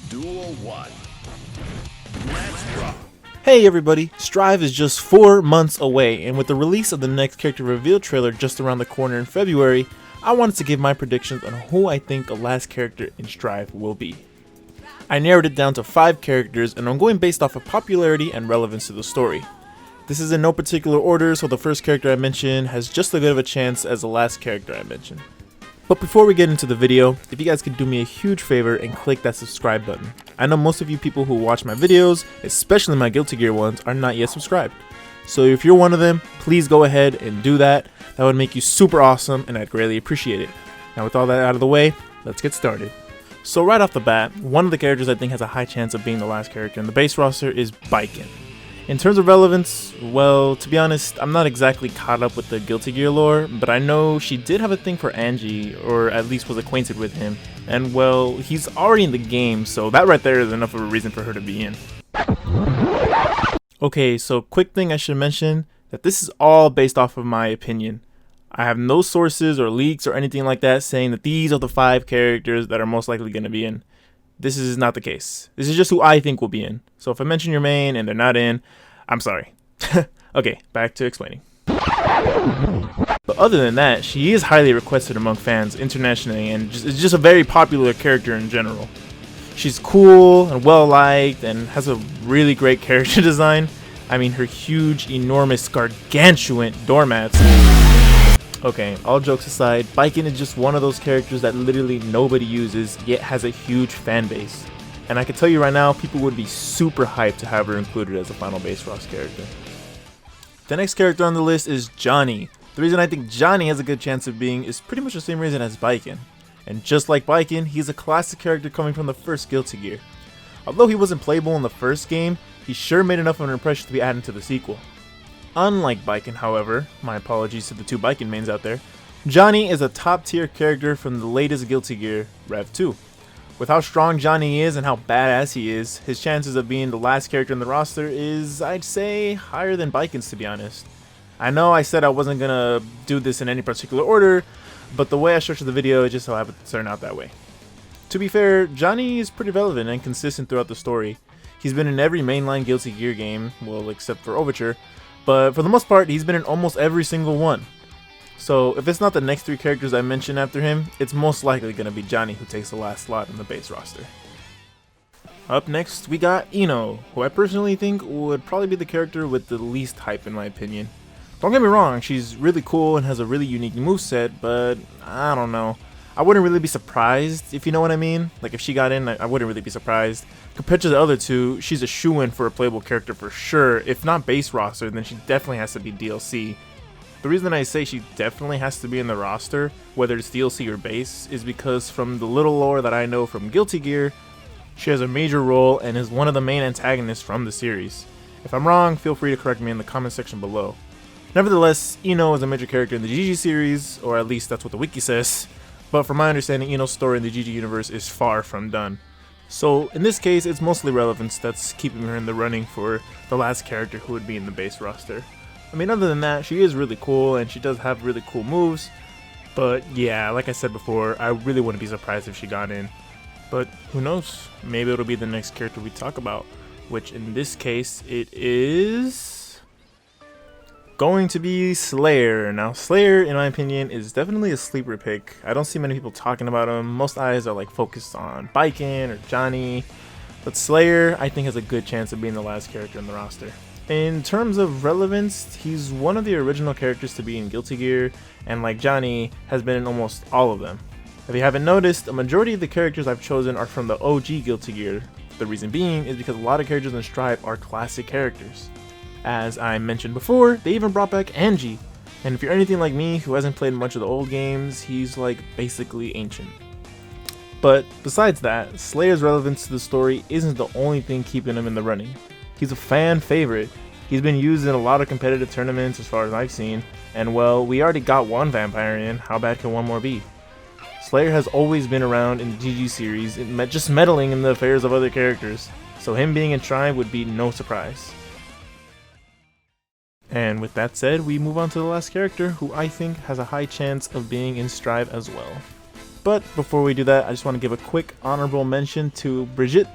Duel 1. Let's rock. Hey everybody, Strive is just 4 months away, and with the release of the next character reveal trailer just around the corner in February, I wanted to give my predictions on who I think the last character in Strive will be. I narrowed it down to 5 characters, and I'm going based off of popularity and relevance to the story. This is in no particular order, so the first character I mention has just as good of a chance as the last character I mentioned. But before we get into the video, if you guys could do me a huge favor and click that subscribe button. I know most of you people who watch my videos, especially my Guilty Gear ones, are not yet subscribed. So if you're one of them, please go ahead and do that. That would make you super awesome and I'd greatly appreciate it. Now with all that out of the way, let's get started. So right off the bat, one of the characters I think has a high chance of being the last character in the base roster is Baiken. In terms of relevance, well, to be honest, I'm not exactly caught up with the Guilty Gear lore, but I know she did have a thing for Angie, or at least was acquainted with him, and well, he's already in the game, so that right there is enough of a reason for her to be in. Okay, so quick thing I should mention, that this is all based off of my opinion. I have no sources or leaks or anything like that saying that these are the 5 characters that are most likely going to be in. This is not the case. This is just who I think will be in. So if I mention your main and they're not in, I'm sorry. Okay, back to explaining. But other than that, she is highly requested among fans internationally and is just a very popular character in general. She's cool and well liked and has a really great character design. I mean, her huge, enormous, gargantuan doormats. Okay, all jokes aside, Baiken is just one of those characters that literally nobody uses, yet has a huge fan base. And I can tell you right now, people would be super hyped to have her included as a final base roster character. The next character on the list is Johnny. The reason I think Johnny has a good chance of being is pretty much the same reason as Baiken. And just like Baiken, he's a classic character coming from the first Guilty Gear. Although he wasn't playable in the first game, he sure made enough of an impression to be added to the sequel. Unlike Baiken, however, my apologies to the 2 Baiken mains out there, Johnny is a top tier character from the latest Guilty Gear, Rev 2. With how strong Johnny is and how badass he is, his chances of being the last character in the roster is, I'd say, higher than Baiken's, to be honest. I know I said I wasn't gonna do this in any particular order, but the way I structured the video, it just so happened to turn out that way. To be fair, Johnny is pretty relevant and consistent throughout the story. He's been in every mainline Guilty Gear game, well, except for Overture, but for the most part, he's been in almost every single one. So if it's not the next 3 characters I mentioned after him, it's most likely going to be Johnny who takes the last slot in the base roster. Up next, we got Ino, who I personally think would probably be the character with the least hype in my opinion. Don't get me wrong, she's really cool and has a really unique moveset, but I don't know. I wouldn't really be surprised, if you know what I mean. Like if she got in, I wouldn't really be surprised. Compared to the other 2, she's a shoo-in for a playable character for sure. If not base roster, then she definitely has to be DLC. The reason I say she definitely has to be in the roster, whether it's DLC or base, is because from the little lore that I know from Guilty Gear, she has a major role and is one of the main antagonists from the series. If I'm wrong, feel free to correct me in the comment section below. Nevertheless, Ino is a major character in the GG series, or at least that's what the wiki says. But from my understanding, Ino's story in the GG universe is far from done. So in this case, it's mostly relevance that's keeping her in the running for the last character who would be in the base roster. I mean, other than that, she is really cool and she does have really cool moves. But yeah, like I said before, I really wouldn't be surprised if she got in. But who knows, maybe it'll be the next character we talk about, which in this case, it is going to be Slayer. Now Slayer, in my opinion, is definitely a sleeper pick. I don't see many people talking about him. Most eyes are like focused on Baiken or Johnny, but Slayer I think has a good chance of being the last character in the roster. In terms of relevance, he's one of the original characters to be in Guilty Gear, and like Johnny, has been in almost all of them. If you haven't noticed, a majority of the characters I've chosen are from the OG Guilty Gear. The reason being is because a lot of characters in Strive are classic characters. As I mentioned before, they even brought back Angie, and if you're anything like me who hasn't played much of the old games, he's like basically ancient. But besides that, Slayer's relevance to the story isn't the only thing keeping him in the running. He's a fan favorite. He's been used in a lot of competitive tournaments as far as I've seen, and well, we already got one vampire in, how bad can one more be? Slayer has always been around in the GG series, just meddling in the affairs of other characters, so him being in Strive would be no surprise. And with that said, we move on to the last character, who I think has a high chance of being in Strive as well. But before we do that, I just want to give a quick honorable mention to Bridget.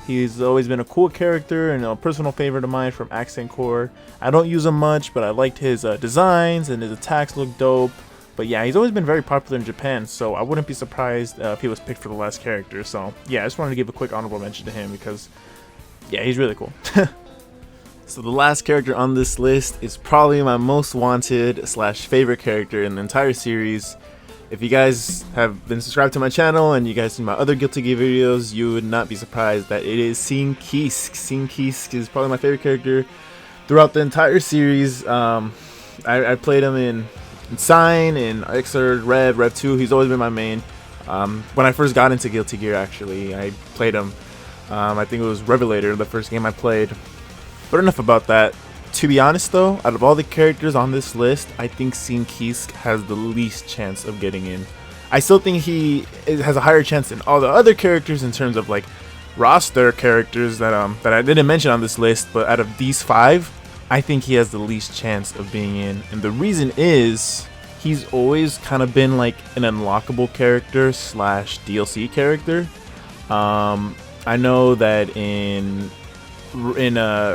He's always been a cool character and a personal favorite of mine from Accent Core. I don't use him much, but I liked his designs and his attacks look dope. But yeah, he's always been very popular in Japan, so I wouldn't be surprised if he was picked for the last character. So yeah, I just wanted to give a quick honorable mention to him because yeah, he's really cool. So the last character on this list is probably my most wanted / favorite character in the entire series. If you guys have been subscribed to my channel and you guys see my other Guilty Gear videos, you would not be surprised that it is Scene Kisk. Scene Kisk is probably my favorite character throughout the entire series. I played him in Sign, in Xrd, Rev 2. He's always been my main. When I first got into Guilty Gear, actually, I played him. I think it was Revelator, the first game I played. But enough about that. To be honest though, out of all the characters on this list, I think Scene Kisk has the least chance of getting in. I still think he has a higher chance than all the other characters in terms of like roster characters that I didn't mention on this list, but out of these 5, I think he has the least chance of being in. And the reason is he's always kind of been like an unlockable character / DLC character. I know that in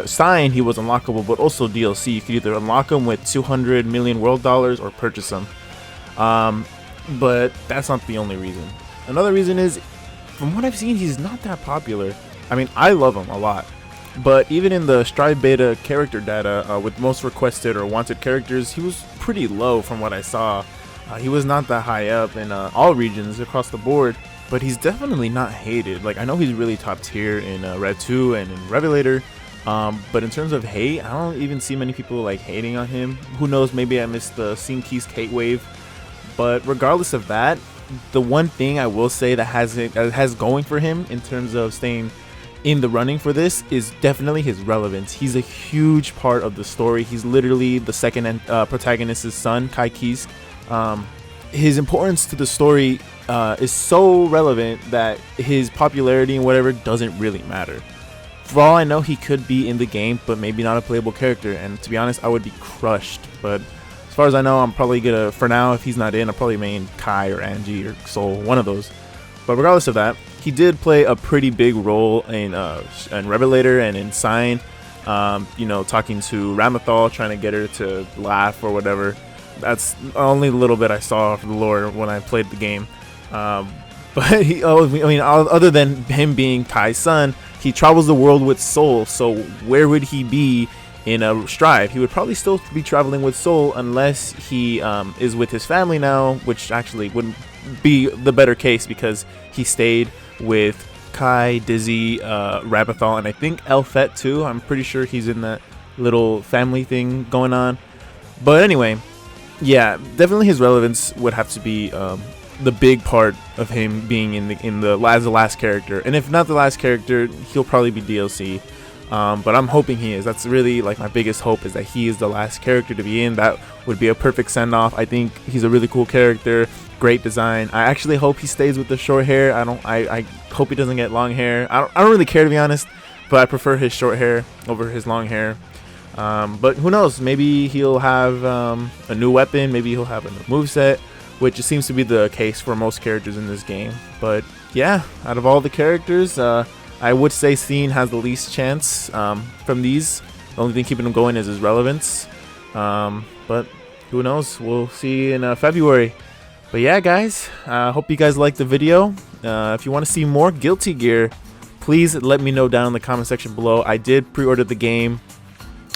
Sign he was unlockable, but also DLC. You could either unlock him with 200 million world dollars or purchase him. But that's not the only reason. Another reason is, from what I've seen, he's not that popular. I mean, I love him a lot, but even in the Strive Beta character data with most requested or wanted characters, he was pretty low from what I saw. He was not that high up in all regions across the board. But he's definitely not hated. Like, I know he's really top tier in Rev 2 and in Revelator, but in terms of hate, I don't even see many people like hating on him. Who knows, maybe I missed the Scene Kisk hate wave. But regardless of that, the one thing I will say that has going for him in terms of staying in the running for this is definitely his relevance. He's a huge part of the story. He's literally the second protagonist's son, Kai Kisk. His importance to the story is so relevant that his popularity and whatever doesn't really matter. For all I know, he could be in the game, but maybe not a playable character. And to be honest, I would be crushed. But as far as I know, I'm probably gonna, for now, if he's not in, I'll probably main Kai or Angie or Soul, one of those. But regardless of that, he did play a pretty big role in Revelator and in Sign. You know, talking to Ramethal, trying to get her to laugh or whatever. That's only a little bit I saw of the lore when I played the game. But he, other than him being Kai's son, he travels the world with Soul. So where would he be in a Strive? He would probably still be traveling with Soul unless he is with his family now, which actually wouldn't be the better case because he stayed with Kai, Dizzy, Rabithal, and I think Elfet too. I'm pretty sure he's in that little family thing going on. But anyway, yeah, definitely his relevance would have to be the big part of him being in the last character. And if not the last character, he'll probably be DLC. But I'm hoping he is. That's really like my biggest hope, is that he is the last character to be in. That would be a perfect send off. I think he's a really cool character, great design. I actually hope he stays with the short hair. I hope he doesn't get long hair. I don't really care, to be honest, but I prefer his short hair over his long hair. But who knows, maybe he'll have a new weapon, maybe he'll have a new moveset, which seems to be the case for most characters in this game. But yeah, out of all the characters, I would say Scene has the least chance from these. The only thing keeping him going is his relevance. But who knows, we'll see in February. But yeah, guys, I hope you guys liked the video. If you want to see more Guilty Gear, please let me know down in the comment section below. I did pre-order the game,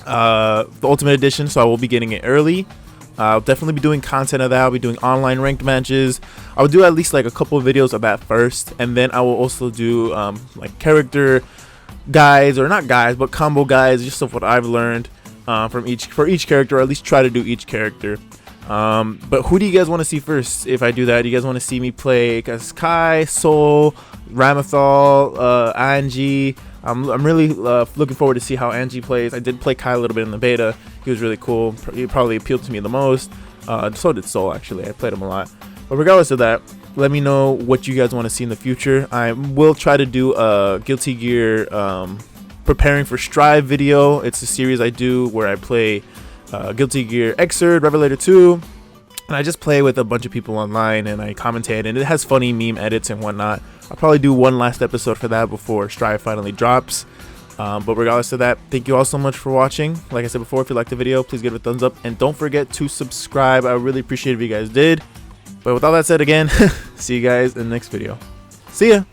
the Ultimate Edition, so I will be getting it early. I'll definitely be doing content of that. I'll be doing online ranked matches. I'll do at least like a couple of videos of that first, and then I will also do like character guides, or not guides, but combo guides, just of what I've learned for each character, or at least try to do each character. But who do you guys want to see first? If I do that, do you guys want to see me play as Kai, Soul, Ramethal, Angie? I'm really looking forward to see how Angie plays. I did play Kai a little bit in the beta. He was really cool. He probably appealed to me the most. So did Soul, actually. I played him a lot. But regardless of that, let me know what you guys want to see in the future. I will try to do a Guilty Gear preparing for Strive video. It's a series I do where I play Guilty Gear Xrd, Revelator 2, And I just play with a bunch of people online and I commentate, and it has funny meme edits and whatnot. I'll probably do one last episode for that before Strive finally drops. But regardless of that, thank you all so much for watching. Like I said before, if you liked the video, please give it a thumbs up. And don't forget to subscribe. I really appreciate it if you guys did. But with all that said again, see you guys in the next video. See ya!